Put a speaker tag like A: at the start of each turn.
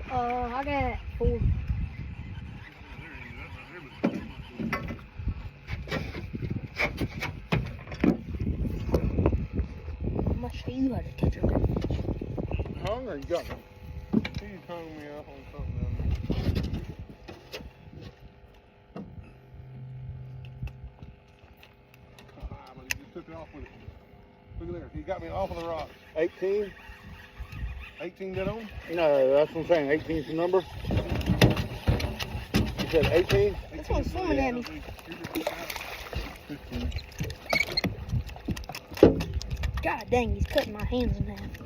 A: got?
B: I got 4. I'm gonna show you how to catch a redfish.
A: Hungry? You got me. He's hung me up on something down there. But he just took it off with it. Look at there. He got me off of the rock.
C: 18?
A: 18 dead on?
C: No, that's what I'm saying. 18 is the number. You said 18?
B: This one's swimming at me.
A: 15.
B: God dang, he's cutting my hands in half.